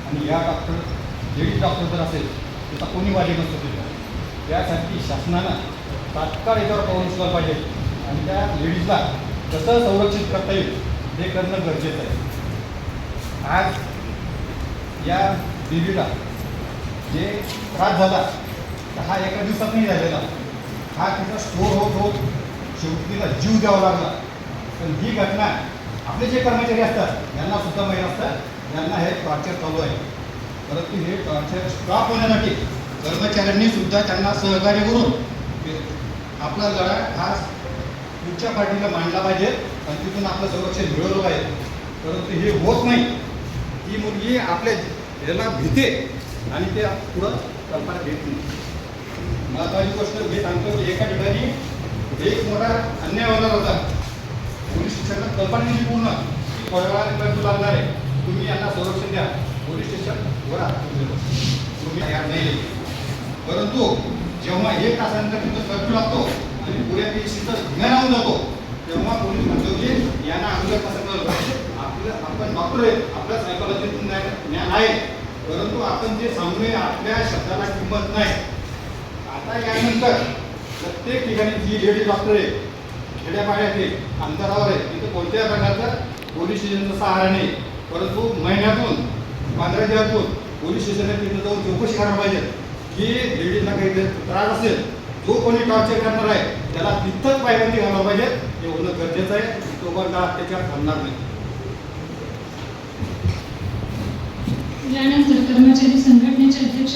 आणि या ladies doctor जर असेल त्याचा कोणी वाजे नसतो तिथं. त्यासाठी शासनानं तात्काळ याच्यावर पाऊल उचललं पाहिजे आणि त्या लेडीजला कसं संरक्षित करता येईल हे करणं गरजेचं आहे. आज या बेबीला जे त्रास झाला तर हा एका दिवसात नाही झालेला, हा तिचा स्टोर होत शेवटी तिला जीव द्यावा लागला. पण ही घटना आपले जे कर्मचारी असतात यांना सुद्धा माहीत असतात, यांना हे टॉर्चर चालू आहे. परंतु हे टॉर्चर स्टॉप होण्यासाठी कर्मचाऱ्यांनी सुद्धा त्यांना सहकार्य करून आपला लढा हा पुढच्या पार्टीला मांडला पाहिजे आणि तिथून आपलं संरक्षण मिळवलं पाहिजे. परंतु हे होत नाही. ही मुलगी आपल्या याला भीते आणि ते पुढं कल्पना घेत नाही. महत्त्वाची गोष्ट मी सांगतो की एका ठिकाणी एक मोठा अन्याय होणार होता. पोलीस स्टेशनला कल्पना दिली पूर्ण की थोड्या वेळात कर्फ्यू लागणार आहे, तुम्ही यांना संरक्षण द्या. पोलीस स्टेशनवर तुम्ही तयार नाही. परंतु जेव्हा 1 तासानंतर तिथं कर्फ्यू लागतो आणि पुऱ्या दिवशीचं गुन्हा होऊन जातो तेव्हा पोलीस म्हणतो की यांना अगोदर कसं कळलं आपण डॉक्टर आहे, आपल्या सायकोलॉजीतून ज्ञान आहे, परंतु आपण जे सांगून आपल्या शब्दाला किंमत नाही. आता यानंतर प्रत्येक ठिकाणी जी लेडी डॉक्टर आहे खेड्यापाड्यात आहे, अंतरावर आहे, तिथं कोणत्याही प्रकारचा पोलीस स्टेशनचा सहारा नाही. परंतु महिन्यातून 15 दिवसातून पोलीस स्टेशनला तिथं जाऊन चौकशी करायला पाहिजे की लेडीजला काही त्रास असेल, जो कोणी टॉर्चर करणार आहे त्याला तिथंच पायबंदी घालायला पाहिजे. हे होणं गरजेचं आहे. तोपर्यंत अत्याचार थांबणार नाही. यानंतर कर्मचारी संघटनेचे अध्यक्ष